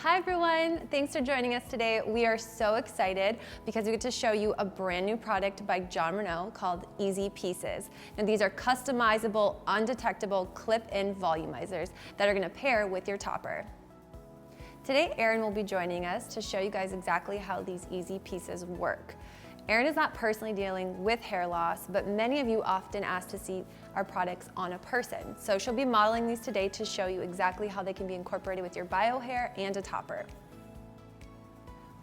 Hi everyone, thanks for joining us today. We are so excited because we get to show you a brand new product by Jon Renau called EasiPieces. Now these are customizable, undetectable clip-in volumizers that are going to pair with your topper. Today Erin will be joining us to show you guys exactly how these EasiPieces work. Erin is not personally dealing with hair loss, but many of you often ask to see our products on a person. So she'll be modeling these today to show you exactly how they can be incorporated with your bio hair and a topper.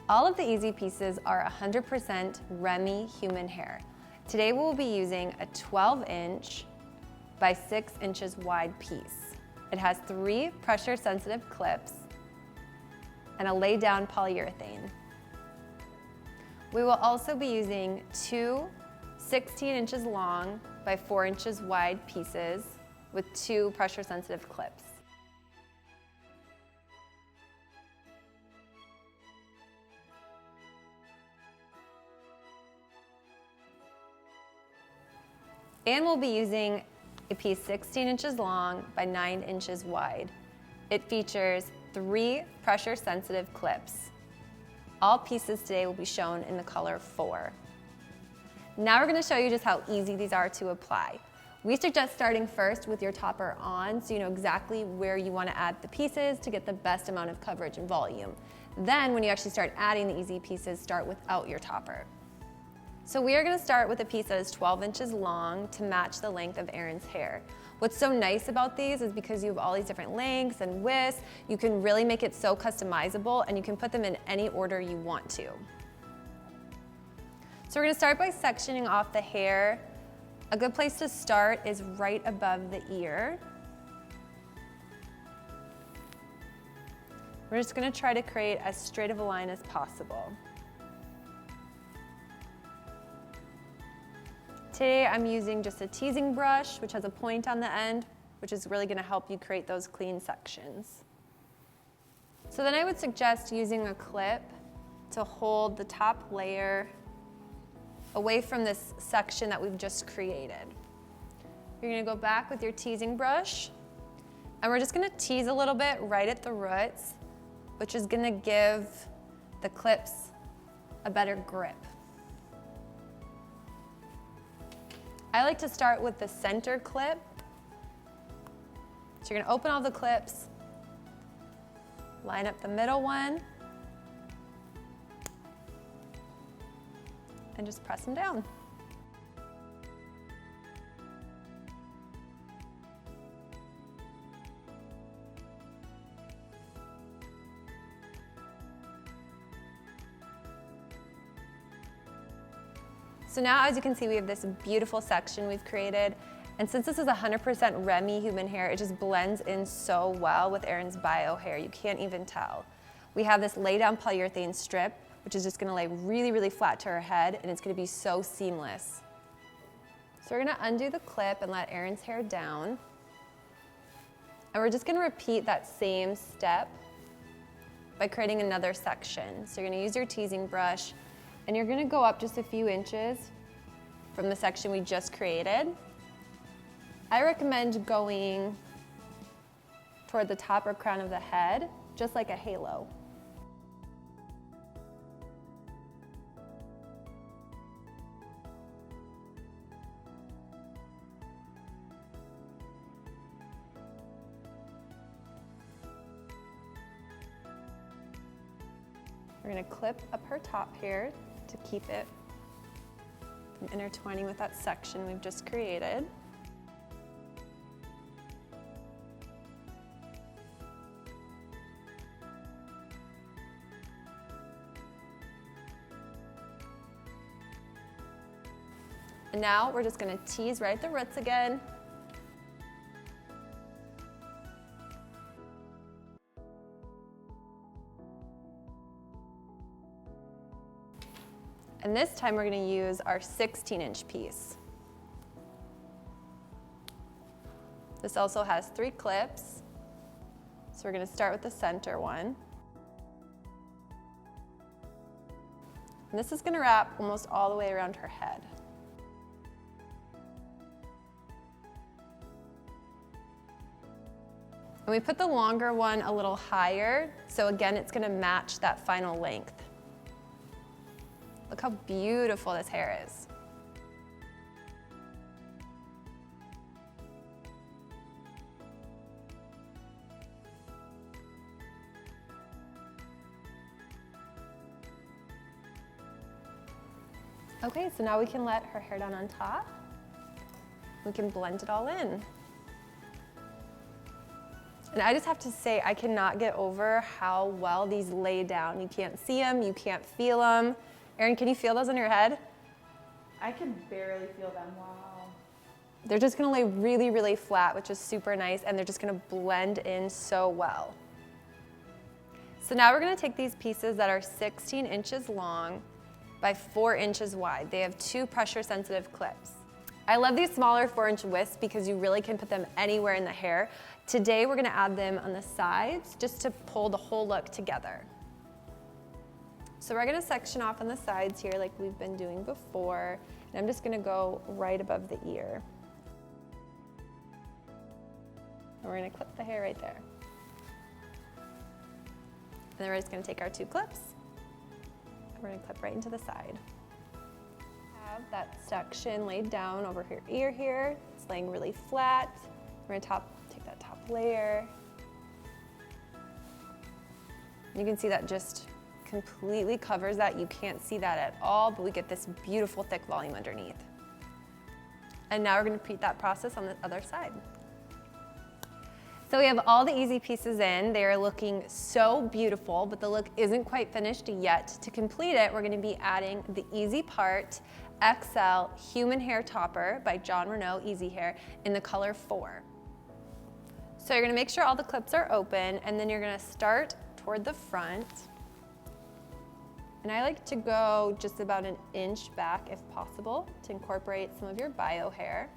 All of the EasiPieces are 100% Remy human hair. Today we will be using a 12-inch by 6 inches wide piece. It has 3 pressure-sensitive clips and a lay-down polyurethane. We will also be using 2 16 inches long by 4 inches wide pieces with 2 pressure-sensitive clips. And we'll be using a piece 16 inches long by 9 inches wide. It features 3 pressure-sensitive clips. All pieces today will be shown in the color 4. Now we're going to show you just how easy these are to apply. We suggest starting first with your topper on so you know exactly where you want to add the pieces to get the best amount of coverage and volume. Then when you actually start adding the EasiPieces, start without your topper. So we are going to start with a piece that is 12 inches long to match the length of Erin's hair. What's so nice about these is because you have all these different lengths and widths, you can really make it so customizable and you can put them in any order you want to. So we're going to start by sectioning off the hair. A good place to start is right above the ear. We're just going to try to create as straight of a line as possible. Today I'm using just a teasing brush, which has a point on the end, which is really going to help you create those clean sections. So then I would suggest using a clip to hold the top layer away from this section that we've just created. You're going to go back with your teasing brush, and we're just going to tease a little bit right at the roots, which is going to give the clips a better grip. I like to start with the center clip. So you're going to open all the clips, line up the middle one, and just press them down. So now, as you can see, we have this beautiful section we've created. And since this is 100% Remy human hair, it just blends in so well with Erin's bio hair. You can't even tell. We have this lay-down polyurethane strip, which is just going to lay really, really flat to her head, and it's going to be so seamless. So we're going to undo the clip and let Erin's hair down. And we're just going to repeat that same step by creating another section. So you're going to use your teasing brush, and you're going to go up just a few inches from the section we just created. I recommend going toward the top or crown of the head, just like a halo. We're going to clip up her top here to keep it from intertwining with that section we've just created. And now we're just going to tease right at the roots again. And this time we're going to use our 16-inch piece. This also has 3 clips. So we're going to start with the center one. And this is going to wrap almost all the way around her head. And we put the longer one a little higher, so again, it's gonna match that final length. Look how beautiful this hair is. Okay, so now we can let her hair down on top. We can blend it all in. And I just have to say, I cannot get over how well these lay down. You can't see them, you can't feel them. Erin, can you feel those on your head? I can barely feel them, wow. They're just gonna lay really, really flat, which is super nice, and they're just gonna blend in so well. So now we're gonna take these pieces that are 16 inches long by 4 inches wide. They have 2 pressure sensitive clips. I love these smaller 4-inch wisps because you really can put them anywhere in the hair. Today we're gonna add them on the sides just to pull the whole look together. So we're gonna section off on the sides here like we've been doing before, and I'm just gonna go right above the ear. And we're gonna clip the hair right there. And then we're just gonna take our 2 clips, and we're gonna clip right into the side. Have that section laid down over her ear here. It's laying really flat. We're gonna take that top layer. You can see that just completely covers that. You can't see that at all, but we get this beautiful thick volume underneath. And now we're gonna repeat that process on the other side. So we have all the easy pieces in. They are looking so beautiful, but the look isn't quite finished yet. To complete it, we're gonna be adding the Easy Part XL Human Hair Topper by Jon Renau EasiHair in the color 4. So you're gonna make sure all the clips are open, and then you're gonna start toward the front. And I like to go just about 1 inch back if possible to incorporate some of your bio hair.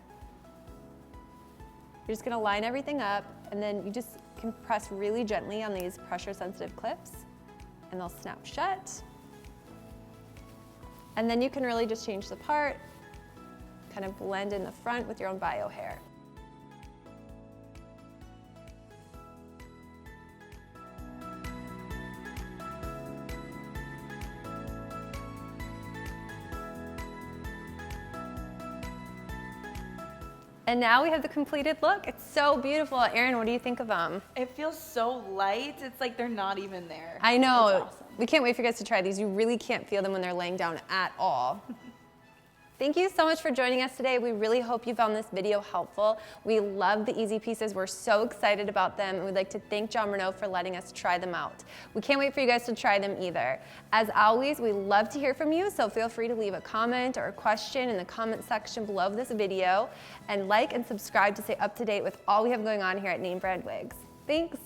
You're just gonna line everything up, and then you just can press really gently on these pressure sensitive clips, and they'll snap shut. And then you can really just change the part, kind of blend in the front with your own bio hair. And now we have the completed look. It's so beautiful. Erin, what do you think of them? It feels so light. It's like they're not even there. I know. It's awesome. We can't wait for you guys to try these. You really can't feel them when they're laying down at all. Thank you so much for joining us today. We really hope you found this video helpful. We love the Easy Pieces. We're so excited about them, and we'd like to thank Jon Renau for letting us try them out. We can't wait for you guys to try them either. As always, we love to hear from you, so feel free to leave a comment or a question in the comment section below this video, and like and subscribe to stay up to date with all we have going on here at NameBrandWigs. Thanks.